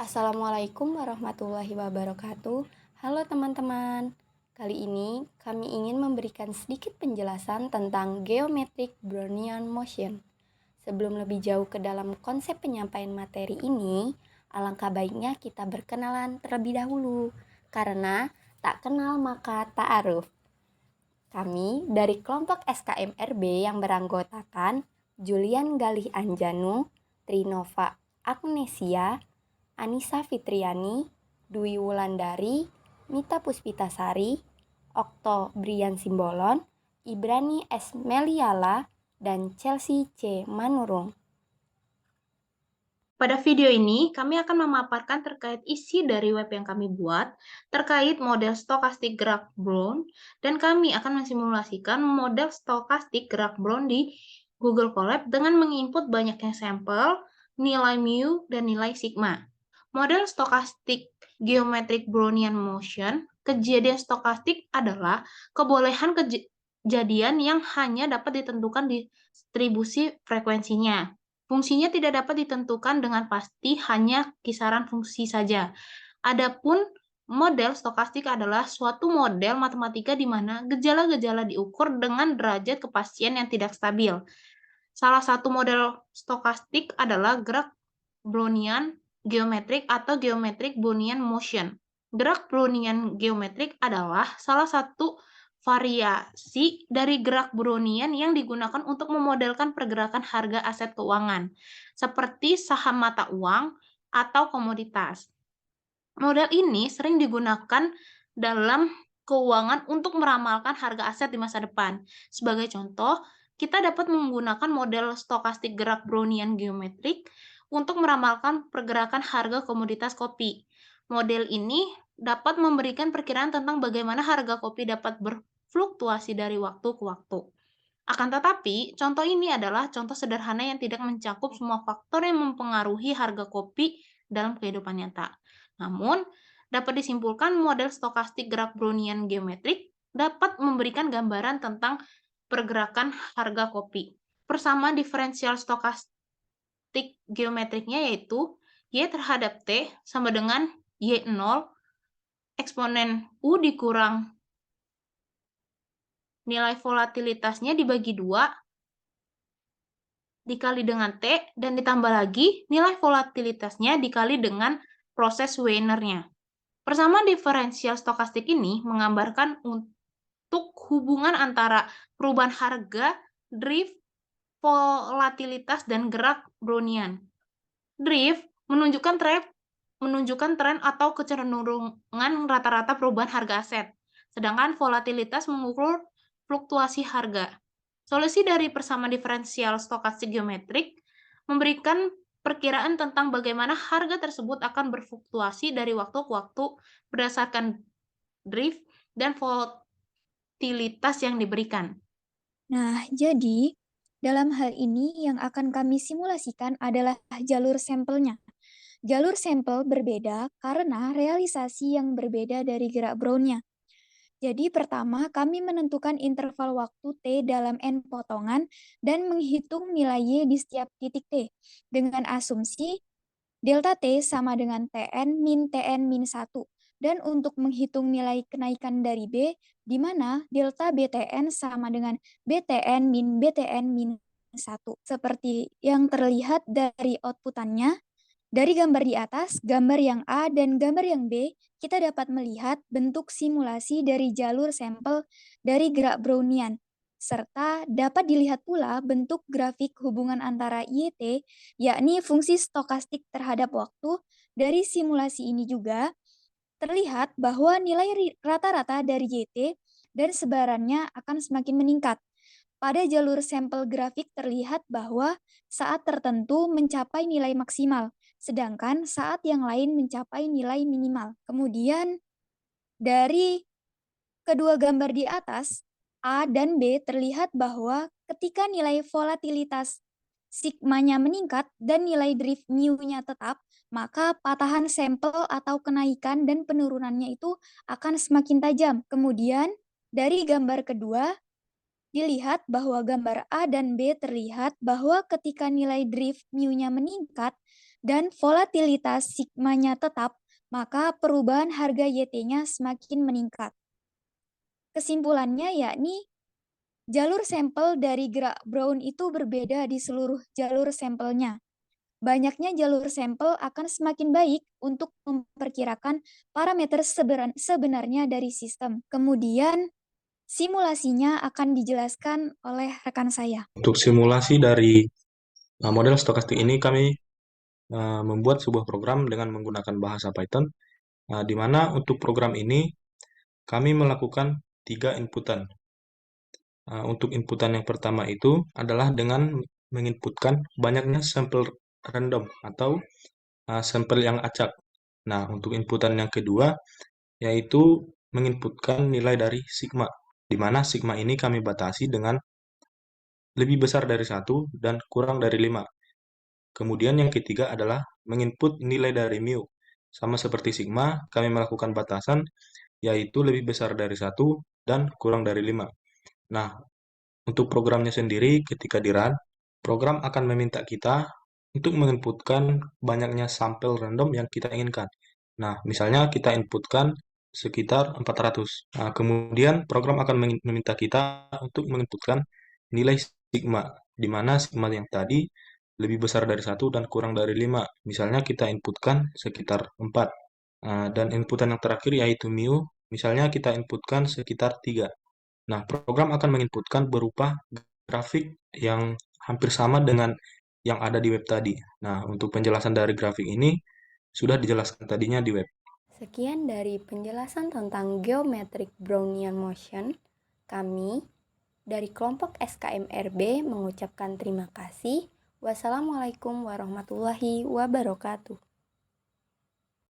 Assalamualaikum warahmatullahi wabarakatuh. Halo teman-teman. Kali ini kami ingin memberikan sedikit penjelasan tentang geometric Brownian motion. Sebelum lebih jauh ke dalam konsep penyampaian materi ini, alangkah baiknya kita berkenalan terlebih dahulu. Karena tak kenal maka tak aruf. Kami dari kelompok SKMRB yang beranggotakan Julian Galih Anjanu, Trinova Agnesia, Anissa Fitriani, Dwi Wulandari, Mita Puspitasari, Okto Brian Simbolon, Ibrani S. Meliala, dan Chelsea C. Manurung. Pada video ini, kami akan memaparkan terkait isi dari web yang kami buat, terkait model stokastik gerak Brown, dan kami akan mensimulasikan model stokastik gerak Brown di Google Colab dengan menginput banyaknya sampel, nilai mu, dan nilai sigma. Model stokastik geometric Brownian motion, kejadian stokastik adalah kebolehan kejadian yang hanya dapat ditentukan distribusi frekuensinya. Fungsinya tidak dapat ditentukan dengan pasti, hanya kisaran fungsi saja. Adapun model stokastik adalah suatu model matematika di mana gejala-gejala diukur dengan derajat kepastian yang tidak stabil. Salah satu model stokastik adalah gerak Brownian geometrik atau geometric Brownian motion. Gerak Brownian geometrik adalah salah satu variasi dari gerak Brownian yang digunakan untuk memodelkan pergerakan harga aset keuangan, seperti saham mata uang atau komoditas. Model ini sering digunakan dalam keuangan untuk meramalkan harga aset di masa depan. Sebagai contoh, kita dapat menggunakan model stokastik gerak Brownian geometrik untuk meramalkan pergerakan harga komoditas kopi. Model ini dapat memberikan perkiraan tentang bagaimana harga kopi dapat berfluktuasi dari waktu ke waktu. Akan tetapi, contoh ini adalah contoh sederhana yang tidak mencakup semua faktor yang mempengaruhi harga kopi dalam kehidupan nyata. Namun, dapat disimpulkan model stokastik gerak Brownian geometrik dapat memberikan gambaran tentang pergerakan harga kopi. Persamaan diferensial stokastik geometriknya yaitu Y terhadap T sama dengan Y0 eksponen U dikurang nilai volatilitasnya dibagi 2 dikali dengan T dan ditambah lagi nilai volatilitasnya dikali dengan proses Wiener-nya. Persamaan diferensial stokastik ini menggambarkan untuk hubungan antara perubahan harga, drift, volatilitas, dan gerak Brownian. Drift menunjukkan tren atau kecenderungan rata-rata perubahan harga aset, sedangkan volatilitas mengukur fluktuasi harga. Solusi dari persamaan diferensial stokastik geometrik memberikan perkiraan tentang bagaimana harga tersebut akan berfluktuasi dari waktu ke waktu berdasarkan drift dan volatilitas yang diberikan. Nah, jadi dalam hal ini yang akan kami simulasikan adalah jalur sampelnya. Jalur sampel berbeda karena realisasi yang berbeda dari gerak Brown-nya. Jadi pertama, kami menentukan interval waktu T dalam N potongan dan menghitung nilai Y di setiap titik T dengan asumsi delta T sama dengan Tn min 1. Dan untuk menghitung nilai kenaikan dari B, di mana delta BTN sama dengan BTN min 1. Seperti yang terlihat dari outputannya, dari gambar di atas, gambar yang A dan gambar yang B, kita dapat melihat bentuk simulasi dari jalur sampel dari gerak Brownian, serta dapat dilihat pula bentuk grafik hubungan antara YT, yakni fungsi stokastik terhadap waktu. Dari simulasi ini juga terlihat bahwa nilai rata-rata dari YT dan sebarannya akan semakin meningkat. Pada jalur sampel grafik terlihat bahwa saat tertentu mencapai nilai maksimal, sedangkan saat yang lain mencapai nilai minimal. Kemudian dari kedua gambar di atas, A dan B terlihat bahwa ketika nilai volatilitas sigmanya meningkat dan nilai drift mu-nya tetap, maka patahan sampel atau kenaikan dan penurunannya itu akan semakin tajam. Kemudian dari gambar kedua, dilihat bahwa gambar A dan B terlihat bahwa ketika nilai drift mu-nya meningkat dan volatilitas sigmanya tetap, maka perubahan harga YT-nya semakin meningkat. Kesimpulannya yakni jalur sampel dari gerak Brown itu berbeda di seluruh jalur sampelnya. Banyaknya jalur sampel akan semakin baik untuk memperkirakan parameter sebenarnya dari sistem. Kemudian, simulasinya akan dijelaskan oleh rekan saya. Untuk simulasi dari model stokastik ini kami membuat sebuah program dengan menggunakan bahasa Python, di mana untuk program ini kami melakukan 3 inputan. Untuk inputan yang pertama itu adalah dengan menginputkan banyaknya sampel random atau sampel yang acak. Nah, untuk inputan yang kedua yaitu menginputkan nilai dari sigma, di mana sigma ini kami batasi dengan lebih besar dari 1 dan kurang dari 5. Kemudian yang ketiga adalah menginput nilai dari mu. Sama seperti sigma, kami melakukan batasan yaitu lebih besar dari 1 dan kurang dari 5. Nah, untuk programnya sendiri ketika di-run, program akan meminta kita untuk menginputkan banyaknya sampel random yang kita inginkan. Nah, misalnya kita inputkan sekitar 400. Nah, kemudian program akan meminta kita untuk menginputkan nilai sigma, di mana sigma yang tadi lebih besar dari 1 dan kurang dari 5. Misalnya kita inputkan sekitar 4. Dan inputan yang terakhir yaitu mu, misalnya kita inputkan sekitar 3. Nah, program akan menginputkan berupa grafik yang hampir sama dengan yang ada di web tadi. Nah, untuk penjelasan dari grafik ini sudah dijelaskan tadinya di web. Sekian dari penjelasan tentang Geometric Brownian Motion. Kami dari kelompok SKMRB mengucapkan terima kasih. Wassalamualaikum warahmatullahi wabarakatuh.